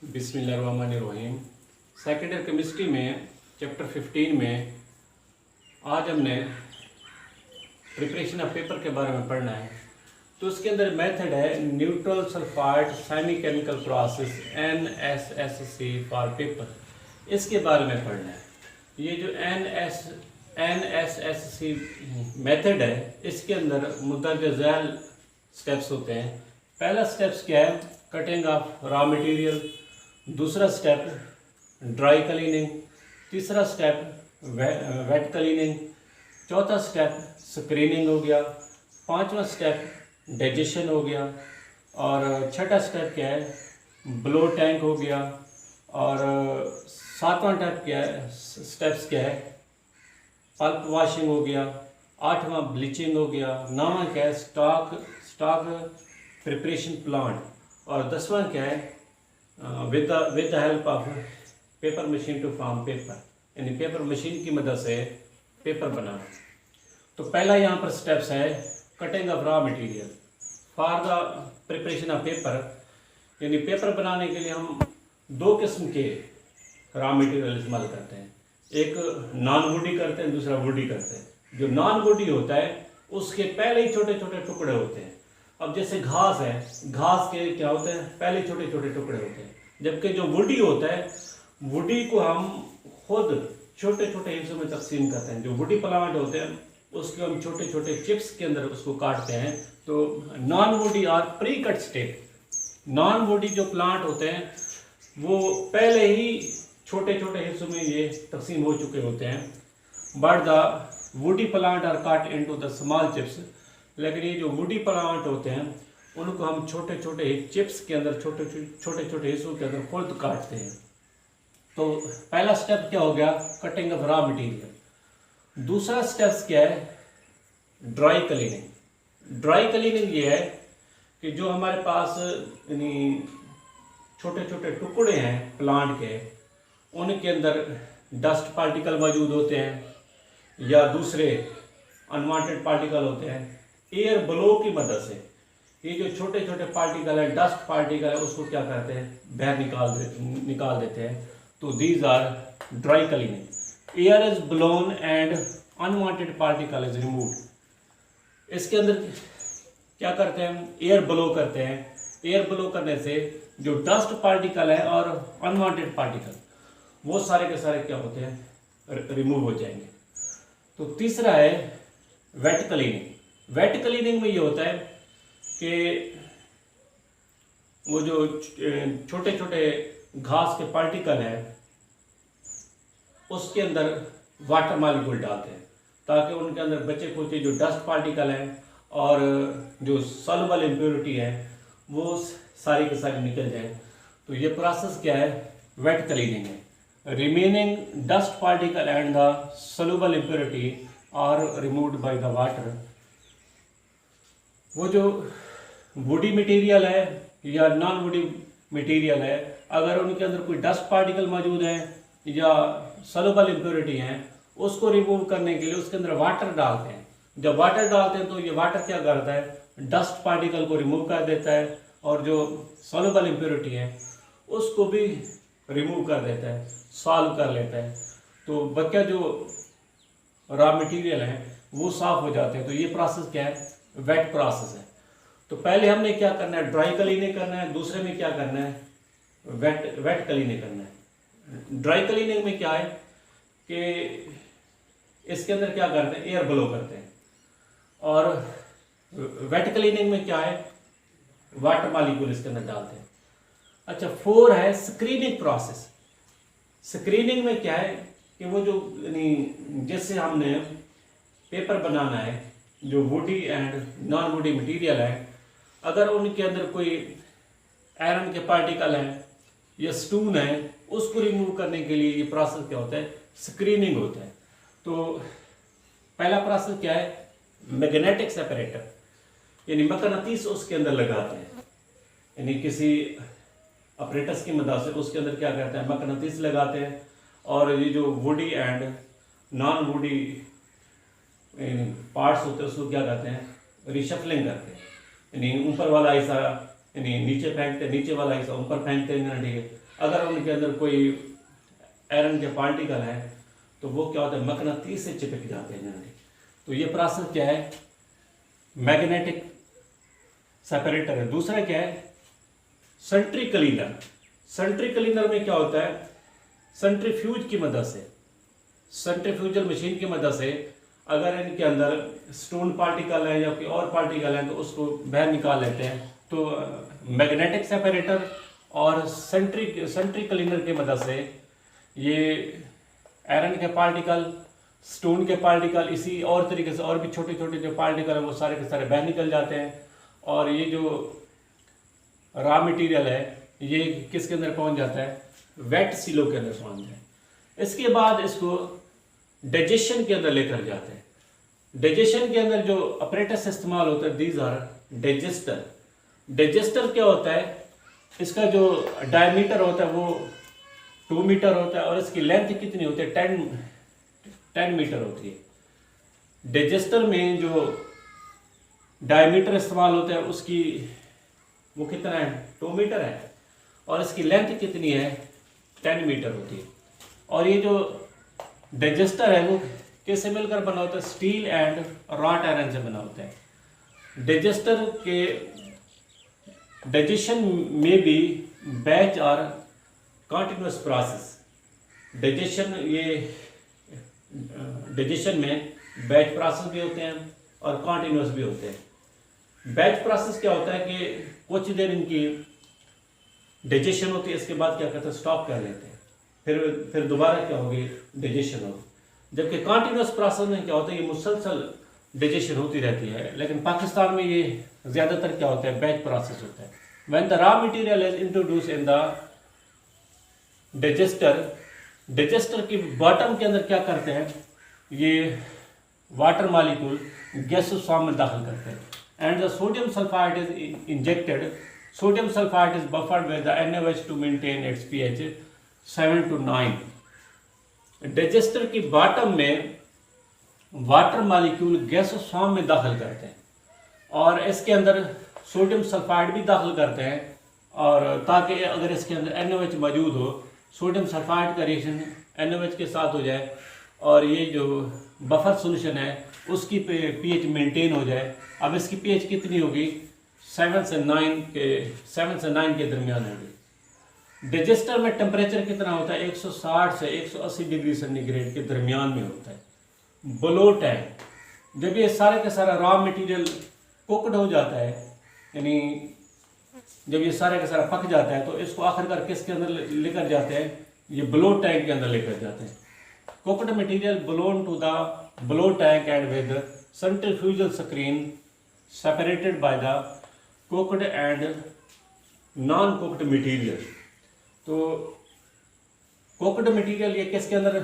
बिस्मिल्लाहिर्रहमानिर्रहीम। Second year chemistry में chapter 15 में आज हमने प्रिपरेशन ऑफ पेपर के बारे में पढ़ना है। तो उसके अंदर मेथड है neutral sulphide semi chemical process NSSC for paper, इसके बारे में पढ़ना है। ये जो NSSC मेथड है, इसके अंदर मुद्दत झैल स्टेप्स होते हैं। पहला स्टेप्स क्या है? Cutting of raw material. दूसरा स्टेप ड्राई क्लीनिंग। तीसरा स्टेप वेट क्लीनिंग। चौथा स्टेप स्क्रीनिंग हो गया। पांचवा स्टेप डाइजेशन हो गया। और छठा स्टेप क्या है? ब्लो टैंक हो गया। और सातवां स्टेप्स क्या है? पल्प वॉशिंग हो गया। आठवां ब्लीचिंग हो गया। नौवां क्या है? Stock preparation plant. और 10वां क्या है? With the help of paper machine to form paper, यानी पेपर मशीन की मदद से पेपर बनाना। तो पहला यहाँ पर स्टेप्स है cutting of raw material for the preparation of paper. यानी पेपर बनाने के लिए हम दो किस्म के रॉ मटेरियल इस्तेमाल करते हैं। एक नॉन वुडी करते हैं, दूसरा वुडी करते हैं। जो नॉन वुडी होता है उसके पहले ही छोटे छोटे टुकड़े होते हैं। अब जैसे घास है, घास के क्या होते हैं? पहले छोटे छोटे टुकड़े होते हैं। जबकि जो वुडी होता है, वुडी को हम खुद छोटे छोटे हिस्सों में तकसीम करते हैं। जो वुडी प्लांट होते हैं उसको हम छोटे छोटे चिप्स के अंदर उसको काटते हैं। तो नॉन वुडी और pre cut step, non woody जो प्लांट होते हैं वो पहले ही छोटे छोटे हिस्सों में ये तकसीम हो चुके होते हैं। But the woody plant are cut into the small chips. लेकिन ये जो वुडी प्लांट होते हैं उनको हम छोटे छोटे चिप्स के अंदर छोटे छोटे हिस्सों के अंदर खुद काटते हैं। तो पहला स्टेप क्या हो गया? Cutting of raw material. दूसरा स्टेप क्या है? Dry cleaning. ड्राई क्लीनिंग ये है कि जो हमारे पास यानी छोटे छोटे टुकड़े हैं प्लांट के, उनके अंदर डस्ट पार्टिकल मौजूद होते हैं या दूसरे अनवांटेड पार्टिकल होते हैं। एयर ब्लो की मदद से ये जो छोटे छोटे पार्टिकल है, डस्ट पार्टिकल है, उसको क्या करते हैं? बाहर निकाल देते हैं। तो these are dry cleaning. Air is blown and unwanted particle is removed. इसके अंदर क्या करते हैं? एयर ब्लो करते हैं। एयर ब्लो करने से जो डस्ट पार्टिकल है और अनवांटेड पार्टिकल वो सारे के सारे क्या होते हैं? रिमूव हो जाएंगे। तो तीसरा है वेट क्लीनिंग। वेट क्लीनिंग में ये होता है कि वो जो छोटे छोटे घास के पार्टिकल है उसके अंदर वाटर मॉलिक्यूल डालते हैं ताकि उनके अंदर बचे खुचे जो डस्ट पार्टिकल है और जो सॉल्युबल इम्प्योरिटी है वो सारी के सारी निकल जाए। तो ये प्रोसेस क्या है? वेट क्लीनिंग है। Remaining dust particle and the soluble impurity are removed by the water. वो जो वुडी मटेरियल है या नॉन वुडी मटेरियल है, अगर उनके अंदर कोई डस्ट पार्टिकल मौजूद है या सॉल्युबल इम्प्योरिटी है, उसको रिमूव करने के लिए उसके अंदर वाटर डालते हैं। जब वाटर डालते हैं तो ये वाटर क्या करता है? डस्ट पार्टिकल को रिमूव कर देता है और जो सॉल्युबल इम्प्योरिटी है उसको भी रिमूव कर देता है, सॉल्व कर लेता है। तो बच्चा जो रॉ मटेरियल है वो साफ हो जाते हैं। तो ये प्रोसेस क्या है? वेट प्रोसेस है। तो पहले हमने क्या करना है? ड्राई क्लीनिंग करना है। दूसरे में क्या करना है? वेट क्लीनिंग करना है। ड्राई क्लीनिंग में क्या है कि इसके अंदर क्या करते हैं? एयर ब्लो करते हैं। और वेट क्लीनिंग में क्या है? वाटर मॉलिक्यूल इसके अंदर डालते हैं। अच्छा, 4 है स्क्रीनिंग प्रोसेस। स्क्रीनिंग में क्या है कि वो जो जैसे हमने पेपर बनाना है, जो woody and non woody material है, अगर उनके अंदर कोई आयरन के पार्टिकल है या स्टोन है, उसको रिमूव करने के लिए ये प्रोसेस क्या होता है? स्क्रीनिंग होता है। तो पहला प्रोसेस क्या है? मैग्नेटिक सेपरेटर, यानी मकनातीस उसके अंदर लगाते हैं। यानी किसी ऑपरेटर्स की मदद से उसके अंदर क्या करते हैं? मकनातीस लगाते हैं। और ये जो woody and non woody parts होते हैं उसको क्या करते हैं? रिशफलिंग करते हैं। यानी ऊपर वाला हिस्सा यानी नीचे फेंकते, नीचे वाला हिस्सा ऊपर फेंकते हैं, ठीक है। अगर उनके अंदर कोई आयरन के पार्टिकल है तो वो क्या होता है, मकनातीस से चिपक जाते हैं जनरली। तो ये प्रोसेस क्या है, मैग्नेटिक सेपरेटर है। दूसरा क्या है, सेंट्रीक्लीनर। सेंट्रीक्लीनर में क्या होता है, सेंट्रीफ्यूज की मदद से, सेंट्रीफ्यूजल मशीन की मदद से अगर इनके अंदर स्टोन पार्टिकल है या कोई और पार्टिकल है तो उसको बाहर निकाल लेते हैं। तो मैग्नेटिक सेपरेटर और सेंट्रीक्लीनर की मदद से ये आयरन के पार्टिकल, स्टोन के पार्टिकल, इसी और तरीके से और भी छोटे छोटे जो पार्टिकल हैं वो सारे के सारे बाहर निकल जाते हैं। और ये जो रॉ मटेरियल है ये किसके अंदर पहुंच जाता है, वेट सिलो के अंदर पहुंच जाता है। इसके बाद इसको डाइजेशन के अंदर लेकर जाते हैं। डाइजेशन के अंदर जो अपरेटस इस्तेमाल होता है, दीज आर डाइजेस्टर। डाइजेस्टर क्या होता है, इसका जो डायमीटर होता है वो 2 मीटर होता है और इसकी लेंथ कितनी होती है, 10 मीटर होती है। डाइजेस्टर में जो डायमीटर इस्तेमाल होता है उसकी वो कितना है, 2 मीटर है और इसकी लेंथ कितनी है, 10 मीटर होती है। और ये जो डाइजेस्टर है वो किससे मिलकर बना होता है, स्टील एंड रॉट आयरन से बना होता है। डाइजेस्टर के डाइजेशन में भी बैच और कंटिन्यूअस प्रोसेस। डाइजेशन में बैच प्रोसेस भी होते हैं और कंटिन्यूअस भी होते हैं। बैच प्रोसेस क्या होता है कि कुछ देर इनकी डाइजेशन होती है, इसके बाद क्या करते हैं, स्टॉप कर लेते हैं, फिर दोबारा क्या होगी, डाइजेशन होगी। जबकि कंटिन्यूअस प्रोसेस में क्या होता है, ये मुसलसल डाइजेशन होती रहती है। लेकिन पाकिस्तान में ये ज़्यादातर क्या होता है, बैच प्रोसेस होता है। When the raw material is introduce in the digester की बॉटम के अंदर क्या करते हैं, ये वाटर मॉलिक्यूल गैसेस फॉर्म में दाखिल करते हैं and the sodium sulphide is injected. Sodium sulphide is buffered with the NaOH to maintain its pH 7 to 9। Digester की बॉटम में वाटर मॉलिक्यूल गैसेस फॉर्म में दाखिल करते हैं और इसके अंदर सोडियम सल्फाइड भी दाखिल करते हैं, और ताकि अगर इसके अंदर NaOH मौजूद हो, सोडियम सल्फाइड का रिएक्शन NaOH के साथ हो जाए और ये जो बफर सोल्यूशन है उसकी pH मेंटेन हो जाए। अब इसकी pH कितनी होगी, 7 से 9 के दरमियान होगी। डाइजेस्टर में टेम्परेचर कितना होता है, 160 से 180 डिग्री सेंटीग्रेड के दरमियान में होता है। ब्लो टैंक, जब ये सारे का सारा रॉ मटेरियल कुकड हो जाता है, यानी जब ये सारे का सारा पक जाता है तो इसको आखिरकार किसके अंदर लेकर जाते हैं, ये ब्लो टैंक के अंदर लेकर जाते हैं। Cooked material blown to the blow tank and with centrifugal screen separated by the cooked and non cooked material. तो कुकड मटेरियल ये किसके अंदर,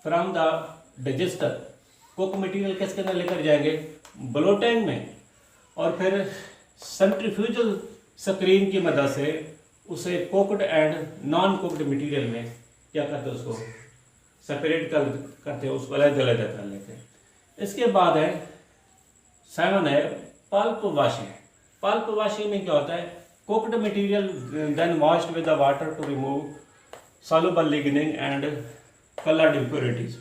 from the digester cook material किसके अंदर लेकर जाएंगे, ब्लो टैंक में, और फिर सेंट्रीफ्यूजल स्क्रीन की मदद से उसे cooked and non cooked material में क्या करते हैं, उसको सेपरेट करते हैं, उसको अलग अलग कर लेते हैं। इसके बाद है 7 है पल्प वॉशिंग। पल्प वॉशिंग में क्या होता है, cooked material then washed with the water to remove soluble lignin and coloured impurities.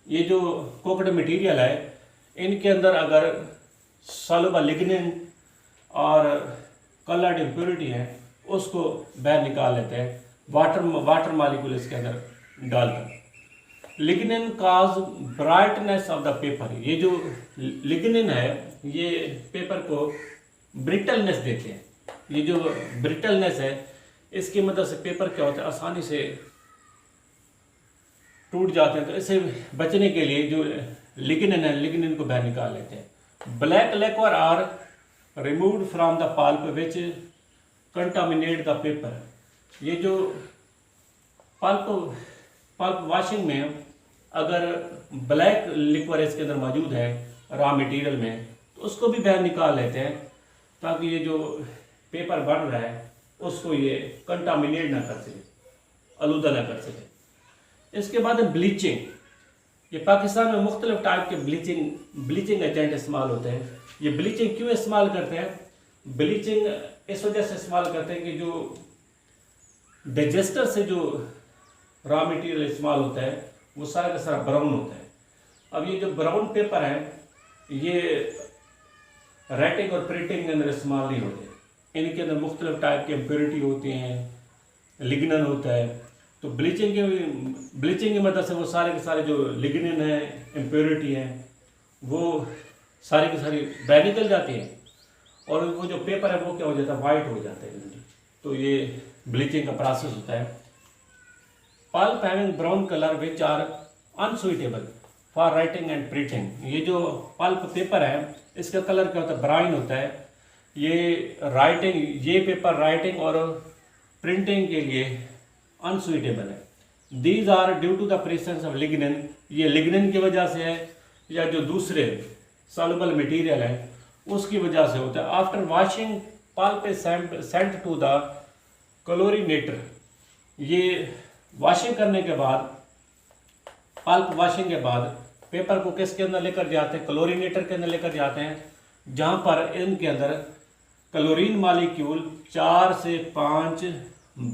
ये जो कुकड मटेरियल है इनके अंदर अगर सॉल्युबल लिग्निन और कलर्ड इम्प्योरिटी है उसको बाहर निकाल लेते हैं वाटर मॉलिक्यूल इसके अंदर डालकर। Lignin cause brightness of the paper. ये जो लिग्निन है ये पेपर को ब्रिटलनेस देते हैं। ये जो ब्रिटलनेस है इसकी मदद से पेपर क्या होता है, आसानी से टूट जाते हैं। तो इससे बचने के लिए जो लिग्निन है, लिग्निन को बाहर निकाल लेते हैं। Black liquid are removed from the pulp which contaminate the paper. ये जो पल्प वॉशिंग में अगर ब्लैक लिक्विड इसके अंदर मौजूद है रॉ मटेरियल में तो उसको भी बाहर निकाल लेते हैं ताकि ये जो पेपर बन रहा है उसको ये कंटामिनेट ना कर सके, आलूदा ना कर सके। इसके बाद है ब्लीचिंग। ये पाकिस्तान में मुख्तलिफ टाइप के ब्लीचिंग एजेंट इस्तेमाल होते हैं। ये ब्लीचिंग क्यों इस्तेमाल करते हैं, ब्लीचिंग इस वजह से इस्तेमाल करते हैं कि जो डाइजेस्टर से जो रॉ मटेरियल इस्तेमाल होता है वो सारा का सारा ब्राउन होता है। अब ये जो ब्राउन पेपर है ये राइटिंग और प्रिंटिंग के अंदर इस्तेमाल नहीं होते। इनके अंदर मुख्तलिफ टाइप की इम्प्योरिटी होती हैं, लिग्नन होता है। तो ब्लीचिंग की मदद से वो सारे के सारे जो लिग्नन है, इम्प्योरिटी है, वो सारी की सारी बाहर निकल जाती है और वो जो पेपर है वो क्या हो जाता है, वाइट हो जाता है। तो ये ब्लीचिंग का प्रोसेस होता है। Pulp having brown colour which are unsuitable for writing and printing. ये जो पल्प पेपर है इसका कलर क्या होता है, ब्राउन होता है। ये पेपर राइटिंग और प्रिंटिंग के लिए अनसुइटेबल है। These are due to the presence of lignin. ये लिग्निन की वजह से है या जो दूसरे सॉल्युबल मटेरियल है उसकी वजह से होता है। After washing pulp is sent to the chlorinator. ये वॉशिंग करने के बाद, पल्प वॉशिंग के बाद पेपर को किसके अंदर लेकर जाते हैं, क्लोरीनेटर के अंदर लेकर जाते हैं, जहां पर इनके अंदर क्लोरीन मॉलिक्यूल 4 से 5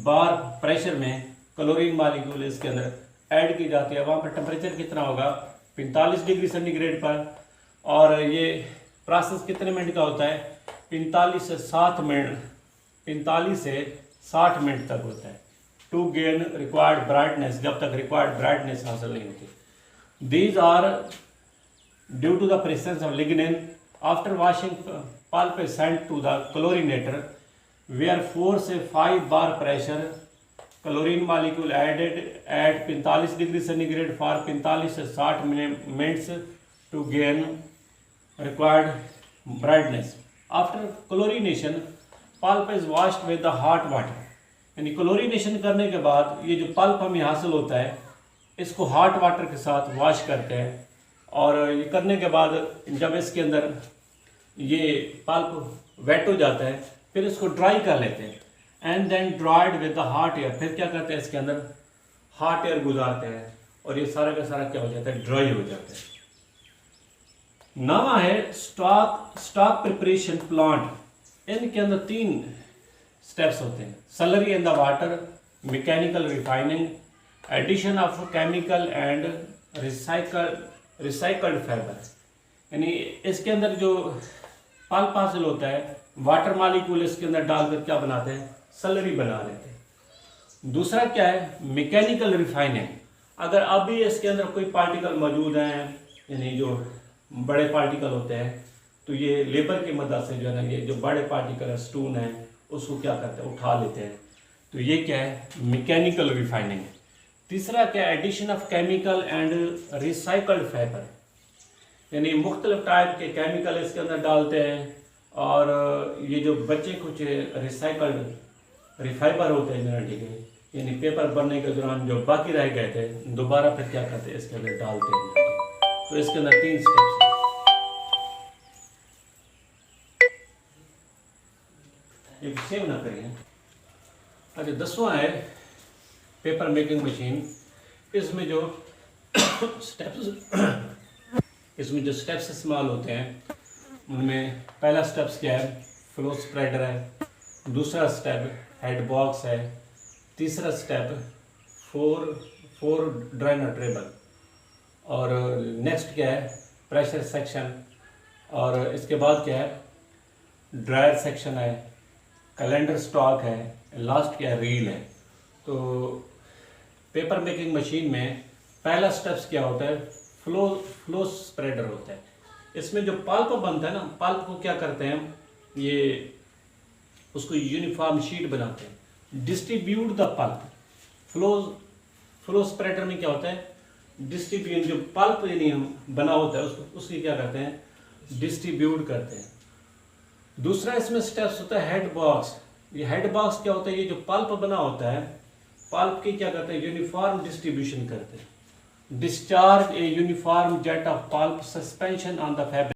बार प्रेशर में क्लोरीन मॉलिक्यूल इसके अंदर ऐड की जाती है। वहाँ पर टेम्परेचर कितना होगा, 45 डिग्री सेंटीग्रेड पर। और ये प्रोसेस कितने मिनट का होता है, 45 से 60 मिनट तक होता है। टू गेन रिक्वायर्ड ब्राइटनेस, जब तक रिक्वायर्ड ब्राइटनेस हासिल नहीं होती। These are due to the presence of lignin. After washing, pulp is sent to the chlorinator, where 4 से 5 बार pressure chlorine molecule added at 45 degree centigrade for 45 से 60 minutes to gain required brightness. After chlorination, pulp is washed with the hot water. यानी chlorination करने के बाद ये जो pulp हमें हासिल होता है इसको हॉट वाटर के साथ वॉश करते हैं। और ये करने के बाद जब इसके अंदर ये पल्प वेट हो जाता है फिर इसको ड्राई कर लेते हैं। And then dried with the hot air. फिर क्या करते हैं, इसके अंदर हॉट एयर गुजारते हैं और ये सारा का सारा क्या हो जाता है, ड्राई हो जाता है। नवा है स्टॉक प्रिपरेशन प्लांट। इनके अंदर 3 स्टेप्स होते हैं। Slurry in the water, mechanical refining, addition of chemical and recycled fibre. यानी इसके अंदर जो पल्प हासिल होता है वाटर मॉलिक्यूल इसके अंदर डालकर क्या बनाते हैं, सलरी बना लेते हैं। दूसरा क्या है, मैकेनिकल रिफाइनिंग। अगर अभी इसके अंदर कोई पार्टिकल मौजूद हैं, यानी जो बड़े पार्टिकल होते हैं, तो ये लेबर की मदद से जो है ना, ये जो बड़े पार्टिकल है, स्टोन है, उसको क्या करते हैं, उठा लेते हैं। तो ये क्या है, मैकेनिकल रिफाइनिंग है। तीसरा क्या, addition of chemical and recycled fibre. यानी मुख्तलिफ टाइप के केमिकल इसके अंदर डालते हैं और ये जो बचे कुछ रिसाइकल्ड रिफाइबर होते हैं जनरेटी के, यानी पेपर बनने के दौरान जो बाकी रह गए थे दोबारा फिर क्या करते हैं, इसके अंदर डालते हैं। तो इसके अंदर 3 स्टेप्स हैं। एक सेव ना करिए। अच्छा, 10वां है पेपर मेकिंग मशीन। इसमें जो स्टेप्स इस्तेमाल होते हैं उनमें पहला स्टेप्स क्या है, फ्लो स्प्रेडर है। दूसरा स्टेप हेड बॉक्स है। तीसरा स्टेप 4 ड्राइनर टेबल। और नेक्स्ट क्या है, प्रेशर सेक्शन। और इसके बाद क्या है, ड्रायर सेक्शन है, कैलेंडर स्टॉक है, लास्ट क्या है, रील है। तो पेपर मेकिंग मशीन में पहला स्टेप्स क्या होता है, फ्लो स्प्रेडर होता है। इसमें जो पल्प बनता है ना, पल्प को क्या करते हैं, ये उसको यूनिफॉर्म शीट बनाते हैं। Distribute the pulp. Flow spreader में क्या होता है, डिस्ट्रीब्यूट, जो पल्प यानी बना होता है उसकी क्या करते हैं, डिस्ट्रीब्यूट करते हैं। दूसरा इसमें स्टेप्स होता है हेड बॉक्स। ये हेड बॉक्स क्या होता है, ये जो पल्प बना होता है, पल्प की क्या करते हैं, यूनिफॉर्म डिस्ट्रीब्यूशन करते हैं। Discharge a uniform jet of pulp suspension on the fabric.